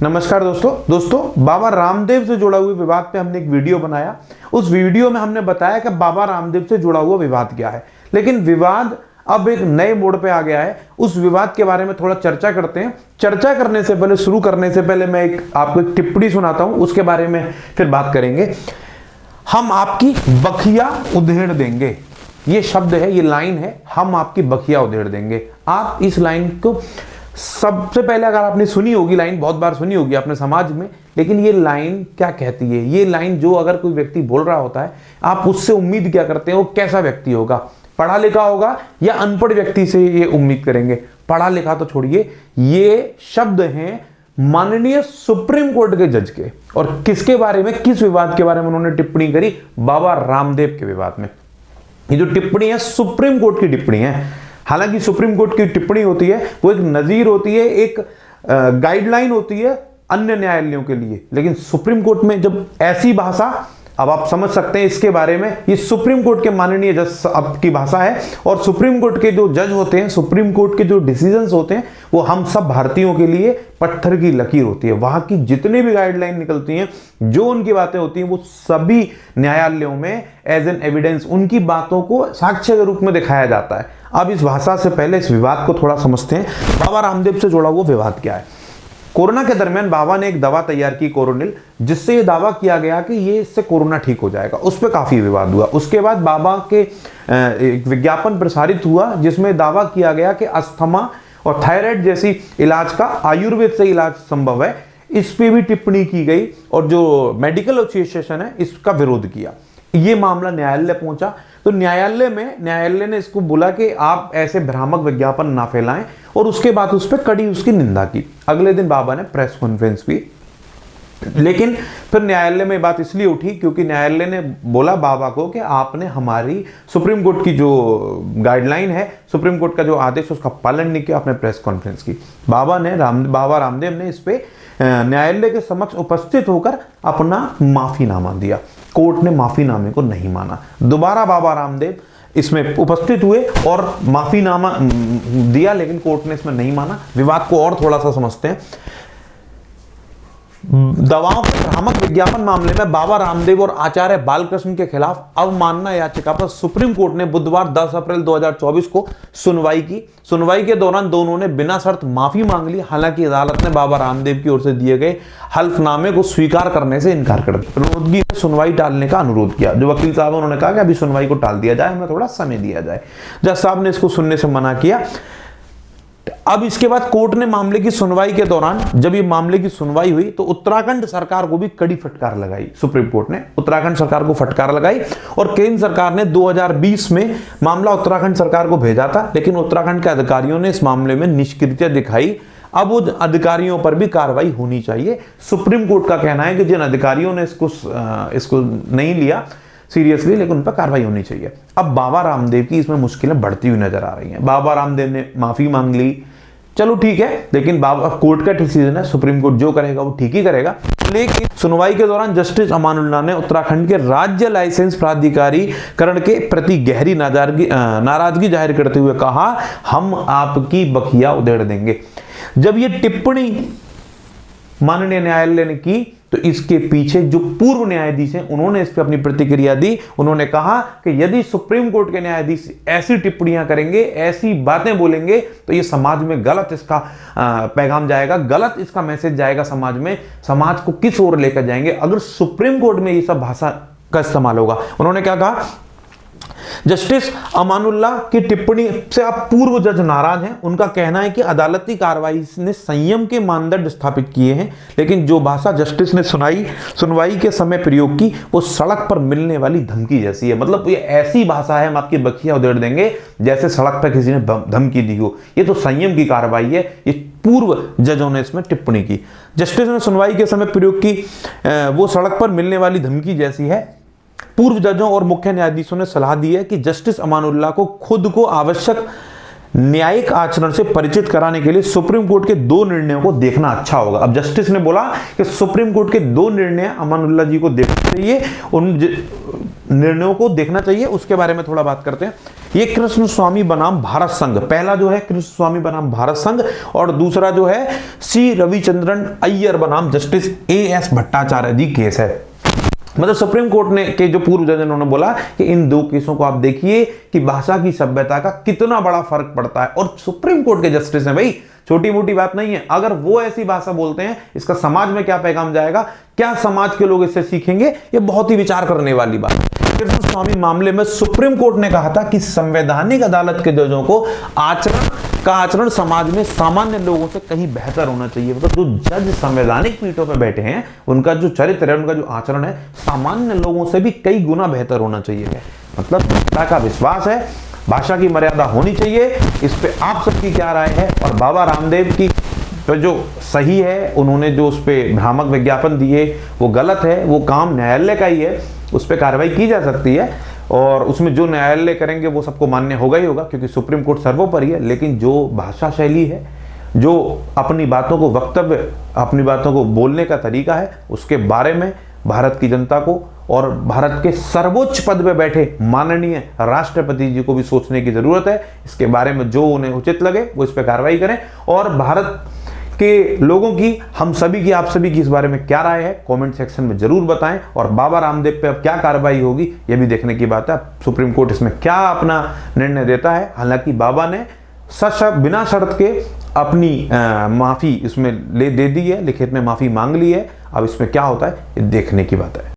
नमस्कार दोस्तों बाबा रामदेव से जुड़ा हुआ विवाद पे हमने एक वीडियो बनाया। उस वीडियो में हमने बताया कि बाबा रामदेव से जुड़ा हुआ विवाद क्या है, लेकिन विवाद अब एक नए मोड़ पे आ गया है। उस विवाद के बारे में थोड़ा चर्चा करते हैं। चर्चा करने से पहले, शुरू करने से पहले मैं आपको एक टिप्पणी सुनाता हूं, उसके बारे में फिर बात करेंगे। हम आपकी बखिया उधेड़ देंगे, ये शब्द है, ये लाइन है, हम आपकी बखिया उधेड़ देंगे। आप इस लाइन को सबसे पहले, अगर आपने सुनी होगी लाइन, बहुत बार सुनी होगी आपने समाज में, लेकिन ये लाइन क्या कहती है? ये लाइन जो अगर कोई व्यक्ति बोल रहा होता है, आप उससे उम्मीद क्या करते हैं? वो कैसा व्यक्ति होगा? पढ़ा लिखा होगा या अनपढ़ व्यक्ति से ये उम्मीद करेंगे? पढ़ा लिखा तो छोड़िए, ये शब्द हैं माननीय सुप्रीम कोर्ट के जज के। और किसके बारे में, किस विवाद के बारे में उन्होंने टिप्पणी करी? बाबा रामदेव के विवाद में। ये जो टिप्पणी है सुप्रीम कोर्ट की टिप्पणी है। हालांकि सुप्रीम कोर्ट की टिप्पणी होती है वो एक नजीर होती है, एक गाइडलाइन होती है अन्य न्यायालयों के लिए, लेकिन सुप्रीम कोर्ट में जब ऐसी भाषा, अब आप समझ सकते हैं इसके बारे में, ये सुप्रीम कोर्ट के माननीय जज की भाषा है। और सुप्रीम कोर्ट के जो जज होते हैं, सुप्रीम कोर्ट के जो डिसीजंस होते हैं, वो हम सब भारतीयों के लिए पत्थर की लकीर होती है। वहां की जितनी भी गाइडलाइन निकलती हैं, जो उनकी बातें होती हैं, वो सभी न्यायालयों में एज एन एविडेंस उनकी बातों को साक्ष्य के रूप में दिखाया जाता है। अब इस भाषा से पहले इस विवाद को थोड़ा समझते हैं। बाबा रामदेव से जुड़ा हुआ विवाद क्या है? कोरोना के दरमियान बाबा ने एक दवा तैयार की, कोरोनिल, जिससे ये दावा किया गया कि ये इससे कोरोना ठीक हो जाएगा। उस पर काफी विवाद हुआ। उसके बाद बाबा के एक विज्ञापन प्रसारित हुआ जिसमें दावा किया गया कि अस्थमा और थायराइड जैसी इलाज का आयुर्वेद से इलाज संभव है। इस पे भी टिप्पणी की गई और जो मेडिकल एसोसिएशन है इसका विरोध किया। ये मामला न्यायालय पहुंचा, तो न्यायालय ने इसको बोला कि आप ऐसे भ्रामक विज्ञापन ना फैलाएं, और उसके बाद उस पर कड़ी उसकी निंदा की। अगले दिन बाबा ने प्रेस कॉन्फ्रेंस की, लेकिन फिर न्यायालय में बात इसलिए उठी क्योंकि न्यायालय ने बोला बाबा को कि आपने हमारी सुप्रीम कोर्ट की जो गाइडलाइन है, सुप्रीम कोर्ट का जो आदेश, उसका पालन नहीं किया। आपने प्रेस कॉन्फ्रेंस की। बाबा रामदेव ने इस पे न्यायालय के समक्ष उपस्थित होकर अपना माफीनामा दिया। कोर्ट ने माफीनामे को नहीं माना। दोबारा बाबा रामदेव इसमें उपस्थित हुए और माफीनामा दिया, लेकिन कोर्ट ने इसमें नहीं माना। विवाद को और थोड़ा सा समझते हैं। दवाओं के भ्रामक विज्ञापन मामले में बाबा रामदेव और आचार्य बालकृष्ण के खिलाफ अवमानना याचिका पर सुप्रीम कोर्ट ने बुधवार 10 अप्रैल 2024 को सुनवाई की। सुनवाई के दौरान दोनों ने बिना शर्त माफी मांग ली। हालांकि अदालत ने बाबा रामदेव की ओर से दिए गए हल्फनामे को स्वीकार करने से इनकार कर दिया। विरोधी ने सुनवाई टालने का अनुरोध किया। जो वकील साहब, उन्होंने कहा कि अभी सुनवाई को टाल दिया जाए, हमें थोड़ा समय दिया जाए। जज साहब ने इसको सुनने से मना किया। अब इसके बाद कोर्ट ने मामले की सुनवाई के दौरान, जब ये मामले की सुनवाई हुई, तो उत्तराखंड सरकार को भी कड़ी फटकार लगाई। सुप्रीम कोर्ट ने उत्तराखंड सरकार को फटकार लगाई और केंद्र सरकार ने 2020 में मामला उत्तराखंड सरकार को भेजा था, लेकिन उत्तराखंड के अधिकारियों ने इस मामले में निष्क्रियता दिखाई। अब उन अधिकारियों पर भी कार्रवाई होनी चाहिए। सुप्रीम कोर्ट का कहना है कि जिन अधिकारियों ने इसको नहीं लिया सीरियसली, लेकिन उन पर कार्रवाई होनी चाहिए। अब बाबा रामदेव की इसमें मुश्किलें बढ़ती हुई नजर आ रही हैं। बाबा रामदेव ने माफी मांग ली, चलो ठीक है, लेकिन बाबा कोर्ट का डिसीजन है, सुप्रीम कोर्ट जो करेगा वो ठीक ही करेगा। लेकिन सुनवाई के दौरान जस्टिस अमानुल्लाह ने उत्तराखंड के राज्य लाइसेंस प्राधिकरण के प्रति गहरी नाराजगी जाहिर करते हुए कहा, हम आपकी बखिया उधेड़ देंगे। जब ये टिप्पणी माननीय न्यायालय ने की, तो इसके पीछे जो पूर्व न्यायाधीश हैं, उन्होंने इस पर अपनी प्रतिक्रिया दी। उन्होंने कहा कि यदि सुप्रीम कोर्ट के न्यायाधीश ऐसी टिप्पणियां करेंगे, ऐसी बातें बोलेंगे, तो ये समाज में गलत इसका पैगाम जाएगा, गलत इसका मैसेज जाएगा समाज में। समाज को किस ओर लेकर जाएंगे अगर सुप्रीम कोर्ट में ये सब भाषा का इस्तेमाल होगा? उन्होंने क्या कहा? जस्टिस अमानुल्लाह की टिप्पणी से आप पूर्व जज नाराज हैं। उनका कहना है कि अदालती कार्रवाई ने संयम के मानदंड स्थापित किए हैं, लेकिन जो भाषा जस्टिस ने सुनवाई के समय प्रयोग की, वो सड़क पर मिलने वाली धमकी जैसी है। मतलब ये ऐसी भाषा है, हम आपकी बखिया उधेड़ देंगे, जैसे सड़क पर किसी ने धमकी दी हो। ये तो संयम की कार्रवाई है। ये पूर्व जजों ने इसमें टिप्पणी की। जस्टिस ने सुनवाई के समय प्रयोग की वो सड़क पर मिलने वाली धमकी जैसी है। पूर्व जजों और मुख्य न्यायाधीशों ने सलाह दी है कि जस्टिस अमानुल्लाह को खुद को आवश्यक न्यायिक आचरण से परिचित कराने के लिए सुप्रीम कोर्ट के 2 निर्णयों को देखना अच्छा होगा। अब जस्टिस ने बोला कि सुप्रीम कोर्ट के 2 निर्णय अमानुल्लाह जी को देखना चाहिए, उन निर्णयों को देखना चाहिए। उसके बारे में थोड़ा बात करते हैं। ये कृष्ण स्वामी बनाम भारत संघ, पहला जो है कृष्ण स्वामी बनाम भारत संघ और दूसरा जो है सी रविचंद्रन अय्यर बनाम जस्टिस एएस भट्टाचार्य जी केस है। मतलब सुप्रीम कोर्ट ने के जो पूर्व जज उन्होंने बोला कि इन दो केसों को आप देखिए कि भाषा की सभ्यता का कितना बड़ा फर्क पड़ता है। और सुप्रीम कोर्ट के जस्टिस हैं भाई, छोटी मोटी बात नहीं है। अगर वो ऐसी भाषा बोलते हैं, इसका समाज में क्या पैगाम जाएगा, क्या समाज के लोग इससे सीखेंगे, ये बहुत ही विचार करने वाली बात है। कृष्ण स्वामी मामले में सुप्रीम कोर्ट ने कहा था कि संवैधानिक अदालत के जजों को आचरण समाज में सामान्य लोगों से कहीं बेहतर होना चाहिए। मतलब जो जज संवैधानिक पीठों पर बैठे हैं, उनका जो चरित्र है, उनका जो आचरण है, सामान्य लोगों से भी कई गुना बेहतर होना चाहिए। मतलब जनता का विश्वास है, भाषा की मर्यादा होनी चाहिए। इस पे आप सबकी क्या राय है? और बाबा रामदेव की तो जो सही है, उन्होंने जो उस पर भ्रामक विज्ञापन दिए वो गलत है, वो काम न्यायालय का ही है, उस पर कार्रवाई की जा सकती है और उसमें जो न्यायालय करेंगे वो सबको मान्य होगा ही होगा, क्योंकि सुप्रीम कोर्ट सर्वोपरि है। लेकिन जो भाषा शैली है, जो अपनी बातों को वक्तव्य, अपनी बातों को बोलने का तरीका है, उसके बारे में भारत की जनता को और भारत के सर्वोच्च पद पे बैठे माननीय राष्ट्रपति जी को भी सोचने की जरूरत है। इसके बारे में जो उन्हें उचित लगे वो इस पर कार्रवाई करें। और भारत के लोगों की, हम सभी की, आप सभी की इस बारे में क्या राय है, कमेंट सेक्शन में जरूर बताएं। और बाबा रामदेव पे अब क्या कार्रवाई होगी ये भी देखने की बात है। सुप्रीम कोर्ट इसमें क्या अपना निर्णय देता है। हालांकि बाबा ने बिना शर्त के अपनी माफी इसमें दे दी है, लिखित में माफी मांग ली है। अब इसमें क्या होता है ये देखने की बात है।